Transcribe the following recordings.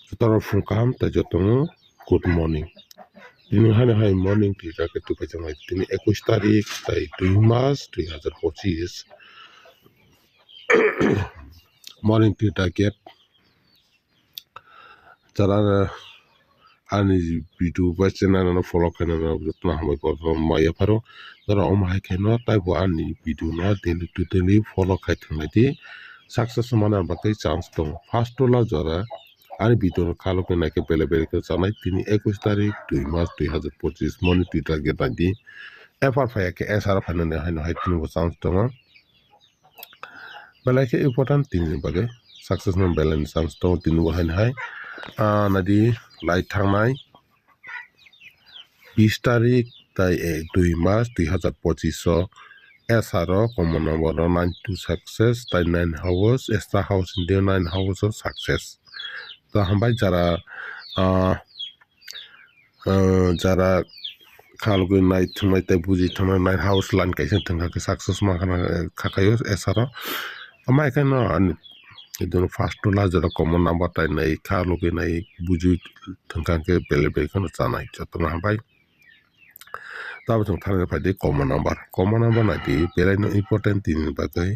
Jotara Funkam ta jotongo good morning. Dini hane hai morning ti jake tu pajamai dini 21 tarik tai 2 Mac 2025 morning ti target jara ani bidu bachena na follow kana na jotna hamai ko maya paro jara om hai kaino tai bo ani bidu na daily to daily follow khai thangna di success mana bakai chance to first to la jara ani bidu khalo ke na ke bele ke janai tini 21 tarik 2 Mac 2025 morning ti target di FR faya ke SR fana ne hai tini bo chance to bela ke important tini bagai success man balance chance to tini bo hai nadi light thangnai 20 tarik tai 2 Mac 2025 SR common number 9 to success tai 9 hours extra house in the 9 hours of success to hambai jara khalgo night thumai tai buji thumai 9 house lan kaisa thangka ke success ma kana khakayo SR amai kana ani idon first to la jara common number tai nai khalgo nai buji thangka ke bele kana chanai chotna hambai tabo jong thang phai common number na di belai no important tin bagai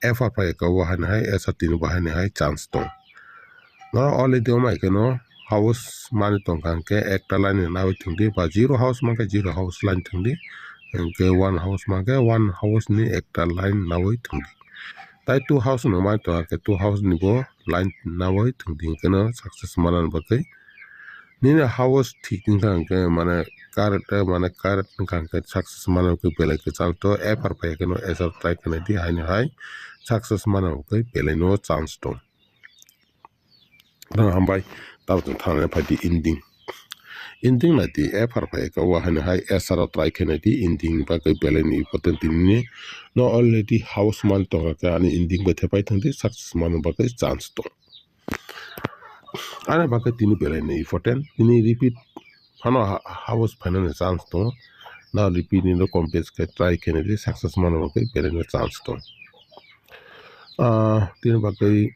FR phai ka wa han hai esa tin wa han hai chance to no already mai ke no house mani tong kan ke ekta line na wi thungdi ba zero house ma ke zero house line thungdi ke one house ma ke one house ni ekta line na wi thungdi tai two house no mai to ke two house ni bo line na wi thungdi ke no success manan bagai Nina house thinking kan ke mana karat kan ke success mana ke pele ke salto FR pa ke no SR try kan di hai success mana ke pele no chance to dan hambai taw to thane pa di ending na di FR pa ke wa hai SR try kan di ending pa ke pele ni important ni no already house man to ka ani ending ba thepai thang di success mana ba ke chance to ana ba ke tini pele ni important tini repeat Hano house finance chance to now repeat in the complex ke try Kennedy success man okay pele no chance to tin bagai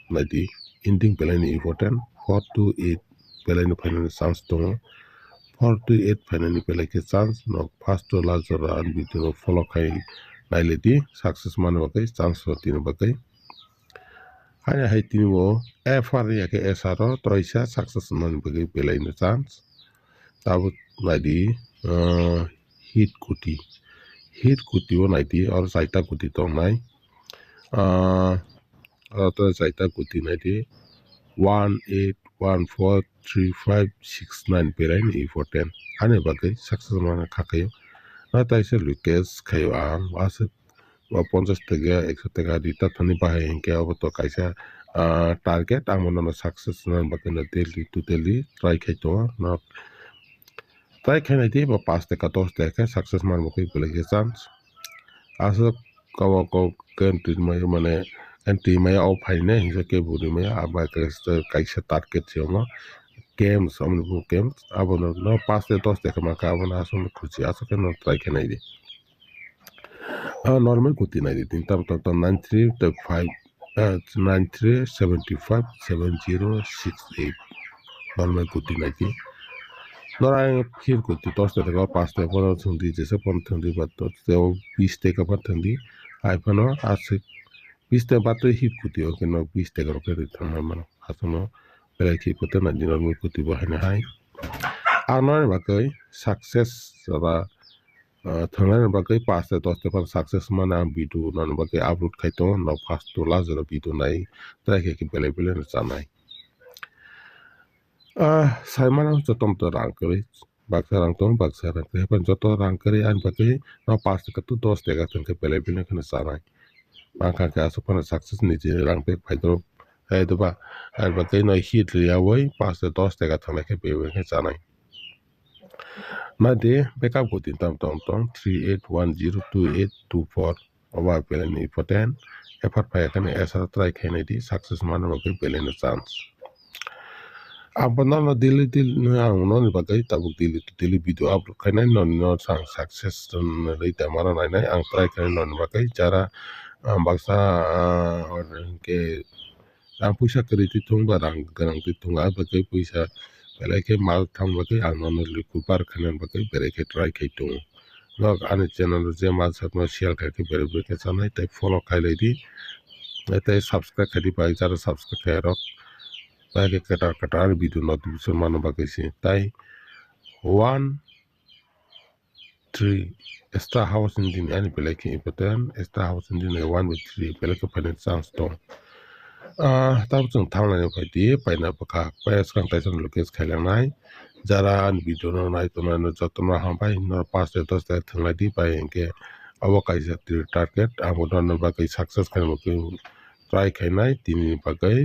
nadi ending pele ni important 4 to 8 pele no finance chance to 4 to 8 finance pele ke chance no first to larger and with no follow kai nailedi success man okay chance to tin bagai hanya hai tin wo FR ya ke SR troisa success man bagai pele no chance Tabut nadi hit kuti o nadi or saita kuti tong nai to saita kuti nadi 18143569 perai ni for 10 ane bagai success mana khakayo na taise lukes khayo ang wase wa 50 taga 100 taga dita thani bahai hinke abo to kaisa target ang mono success na bagai na daily to daily try khai to na Try can idea ba 5 teka 10 teka success man mo kay pala chance asa kawa ko country may mane country may au phai ne hinsa ke buri may aba kaisa target siya mo games amno games abo no 5 te 10 teka ma ka abo na aso khuchi asa ke no try can idea normal kuti na idea tam 93 to 5 93 75 7068 normal kuti na idea Nora फिर कुछ तो स्टेट का पास ते पर थंदी जैसे पर थंदी बात तो 20 ते का पर थंदी आईफोन आज से 20 ते बात तो हिट कुती ओके नो 20 ते का रोके थंदा मन आसनो पहले की कुते ना दिन में कुती बहने हाय आनर बाकै सक्सेस जरा थंदा बाकै पास ते 10 ते पर सक्सेस माना वीडियो नन बाकै अपलोड खाइतो न फास्ट तो लाजर वीडियो नाइ तरे के पहले पहले न चानाइ saya mana jotom to rang kari baksa rang to baksa rang kari pan joto rang kari an bakai na pas ke tu dos tega tengke pele pele kena sarai maka ke aso pana success ni je rang pe paidro hai to ba an bakai na hit ria wai pas te dos tega tengke ke pe ke sarai na de backup ko tin tam 38102824 oba pele ni poten effort pa kan esa try kene di success mana bakai pele no chance Abandon daily no bagai tabuk daily video upload kainai no sang success rate mara nai ang try kainai no bagai cara baksa ke ang puisa kari titung barang ganang titung bagai puisa belai ke mal thang bagai ang non kupar khanan bagai belai ke try ke tung nok ani channel je mal sat no share kai ke belai ke chanai tai follow kai lai di tai subscribe kai di bai jara subscribe kai rok bai ke kata video notification mano bagai si tai 1 3 esta house in din ani belai ke important esta house in din 1 with 3 belai ke finance chance tong তারপর जों थांनानै बायदि बायना बखा बाया स्रांथाय जों लुकेस खायलांनाय जारा भिडिअ नायथ'नानै जतन हाबाय न 5-10 थांनायदि बाय एंके अबो कायजा टार्गेट आबो दन बागै सक्सेस खालामनो ट्राय खायनाय दिनै बागै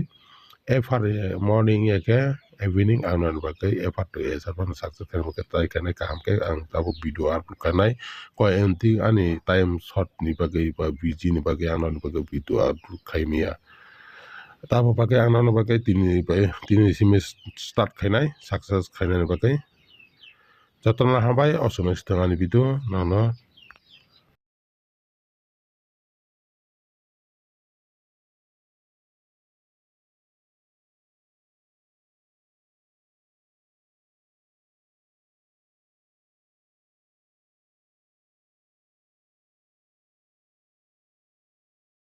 एफार मर्निं एके इभिनिं आंनान बागै एफार तो एसारबान सक्सेस खालामनो ट्राय खायनाय कामके आं दाबो भिडिअ आपलोड खानाय को एमति आनि टाइम शॉट नि बागै बा बिजि नि बागै आंनान बागै भिडिअ आपलोड खायमिया ताबो बागै आंनान बागै दिनै सिमे स्टार्ट खायनाय सक्सेस खायनाय बागै जतन हाबाय असमय स्थङानि भिडिअ नानो